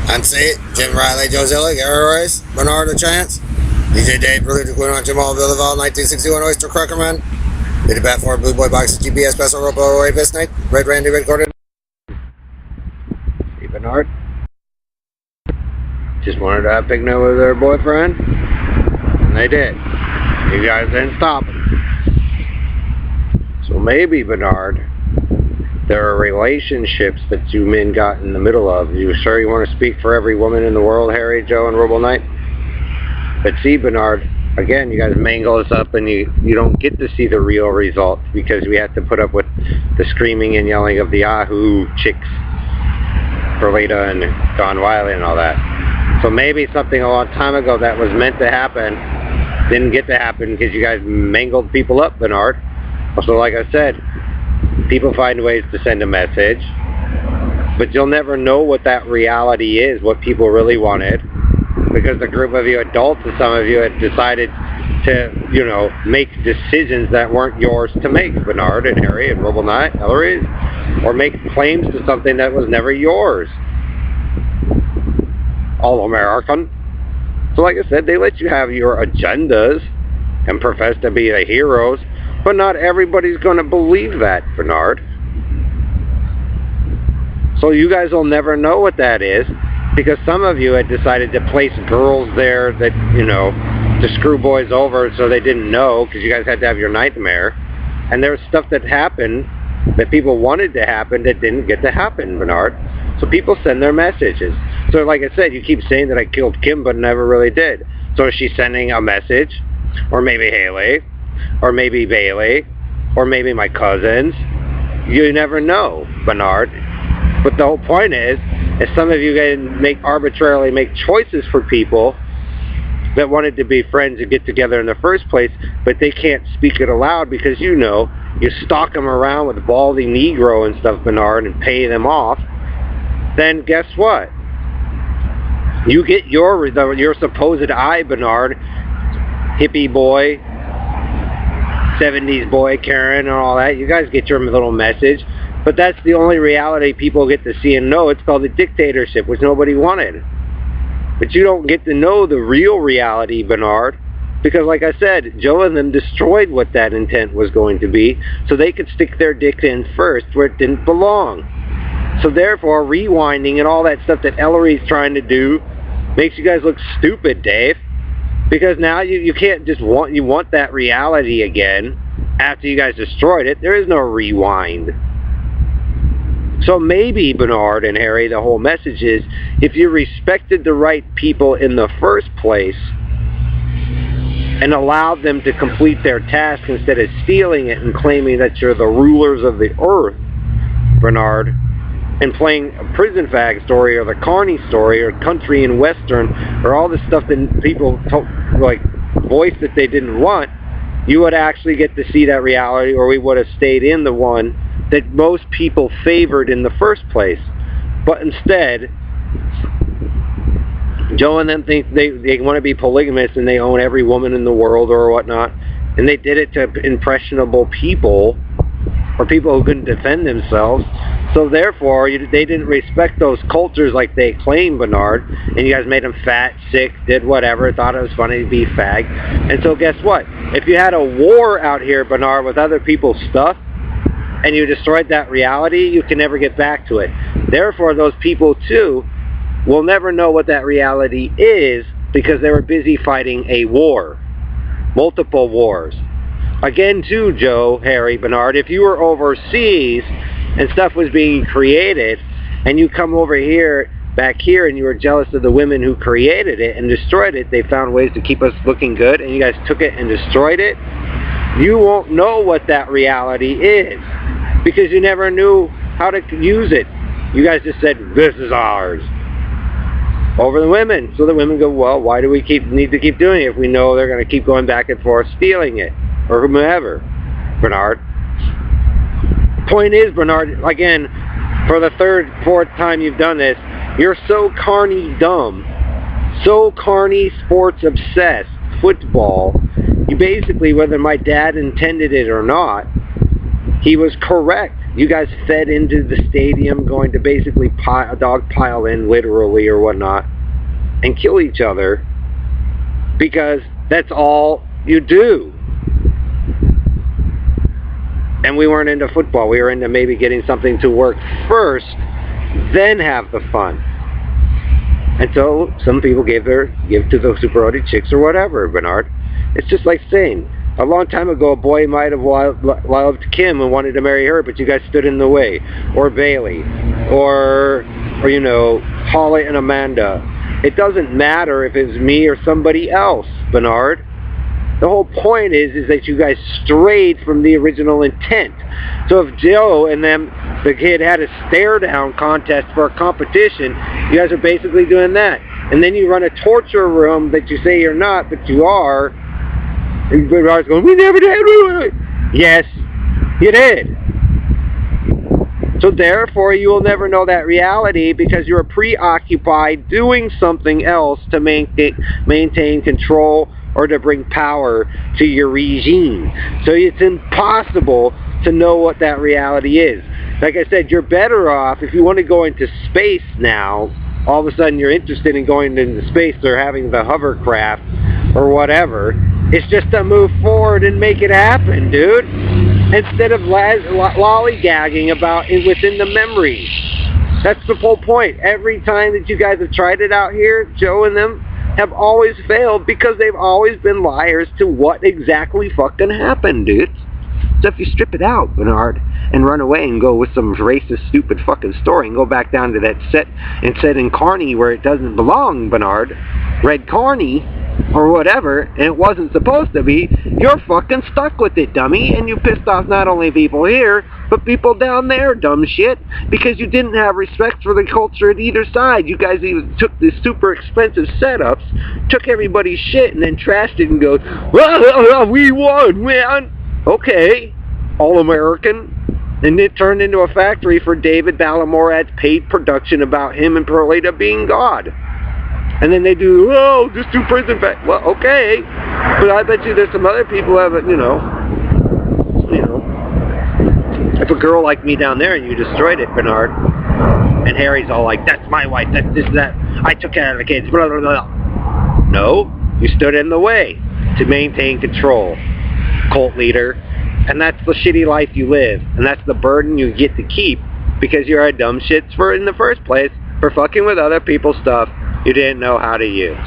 Unsee, Jim Riley, Joe Zillig, Gary Royce, Bernard Chance, DJ Dave, Brother Quinn on Jamal Villaville, 1961 Oyster Crackerman, Peter Bat Ford, Blue Boy Boxes, GPS, Special Robo, Ray Bisnake, Red Randy, Red Gordon. Hey, Bernard. Just wanted to have a picnic with their boyfriend, and they did. You guys didn't stop them. So maybe, Bernard, there are relationships that you men got in the middle of. You sure you want to speak for every woman in the world, Harry, Joe, and Robo Knight? But see, Bernard, again, you guys mangle us up and you don't get to see the real result because we have to put up with the screaming and yelling of the Yahoo chicks, Perlita and Don Wiley and all that. So maybe something a long time ago that was meant to happen didn't get to happen because you guys mangled people up, Bernard. So like I said, people find ways to send a message, but you'll never know what that reality is, what people really wanted, because a group of you adults and some of you had decided to, you know, make decisions that weren't yours to make, Bernard and Harry and Robo Knight, Ellery, or make claims to something that was never yours. All American. So like I said, they let you have your agendas and profess to be the heroes, but not everybody's going to believe that, Bernard. So you guys will never know what that is, because some of you had decided to place girls there that, you know, to screw boys over so they didn't know, because you guys had to have your nightmare. And there was stuff that happened that people wanted to happen that didn't get to happen, Bernard. So people send their messages. So like I said, you keep saying that I killed Kim, but never really did. So is she sending a message? Or maybe Haley? Or maybe Bailey? Or maybe my cousins? You never know, Bernard. But the whole point is some of you guys arbitrarily make choices for people that wanted to be friends and get together in the first place, but they can't speak it aloud because, you know, you stalk them around with baldy Negro and stuff, Bernard, and pay them off. Then guess what? You get your supposed I, Bernard, hippie boy, 70s boy, Karen, and all that. You guys get your little message. But that's the only reality people get to see and know. It's called a dictatorship, which nobody wanted. But you don't get to know the real reality, Bernard, because like I said, Joe and them destroyed what that intent was going to be so they could stick their dick in first where it didn't belong. So therefore, rewinding and all that stuff that Ellery's trying to do makes you guys look stupid, Dave. Because now you can't just you want that reality again after you guys destroyed it. There is no rewind. So maybe, Bernard and Harry, the whole message is, if you respected the right people in the first place and allowed them to complete their task instead of stealing it and claiming that you're the rulers of the earth, Bernard, and playing a prison fag story or the Carney story or country and western or all this stuff that people like voice that they didn't want, you would actually get to see that reality, or we would have stayed in the one that most people favored in the first place. But instead, Joe and them think they want to be polygamous and they own every woman in the world or whatnot, and they did it to impressionable people or people who couldn't defend themselves. So therefore, they didn't respect those cultures like they claim, Bernard, and you guys made them fat, sick, did whatever, thought it was funny to be fag. And so guess what? If you had a war out here, Bernard, with other people's stuff, and you destroyed that reality, you can never get back to it. Therefore, those people, too, will never know what that reality is because they were busy fighting a war. Multiple wars. Again, too, Joe, Harry, Bernard, if you were overseas and stuff was being created, and you come over here, back here, and you were jealous of the women who created it and destroyed it, they found ways to keep us looking good, and you guys took it and destroyed it, you won't know what that reality is because you never knew how to use it. You guys just said, this is ours, over the women. So the women go, well, why do we need to keep doing it if we know they're going to keep going back and forth stealing it, or whomever, Bernard? Point is, Bernard, again, for the third, fourth time you've done this, you're so carny dumb, so carny sports obsessed, football. You basically, whether my dad intended it or not, he was correct. you guys fed into the stadium, going to basically dog pile in, literally or whatnot, and kill each other, because that's all you do. And we weren't into football. We were into maybe getting something to work first, then have the fun. And so some people give to the super chicks or whatever, Bernard. It's just like saying, a long time ago, a boy might have loved Kim and wanted to marry her, but you guys stood in the way. Or Bailey. Or you know, Holly and Amanda. It doesn't matter if it's me or somebody else, Bernard. The whole point is that you guys strayed from the original intent. So if Joe and the kid had a stare-down contest for a competition, you guys are basically doing that. And then you run a torture room that you say you're not, but you are. And Bernard's going, we never did. Yes, you did. So therefore, you will never know that reality because you are preoccupied doing something else to maintain control or to bring power to your regime. So it's impossible to know what that reality is. Like I said, you're better off if you want to go into space now. All of a sudden you're interested in going into space or having the hovercraft or whatever. It's just to move forward and make it happen, dude. Instead of lollygagging about it within the memories. That's the whole point. Every time that you guys have tried it out here, Joe and them have always failed because they've always been liars to what exactly fucking happened, dude. So if you strip it out, Bernard, and run away and go with some racist, stupid fucking story and go back down to that set in Carney where it doesn't belong, Bernard, Red Carney, or whatever, and it wasn't supposed to be, you're fucking stuck with it, dummy, and you pissed off not only people here, but people down there, dumb shit, because you didn't have respect for the culture at either side. You guys even took these super expensive setups, took everybody's shit, and then trashed it and go, well, we won, man. Okay, all-American. And it turned into a factory for David Ballamorad's paid production about him and Perlita being God. And then they do, oh, just do prison back. Well, okay. But I bet you there's some other people who have it, you know. If a girl like me down there and you destroyed it, Bernard, and Harry's all like, that's my wife, that's this, that, I took care of the kids, blah, blah, blah. No, you stood in the way to maintain control, cult leader. And that's the shitty life you live. And that's the burden you get to keep because you're a dumb shit in the first place for fucking with other people's stuff you didn't know how to use.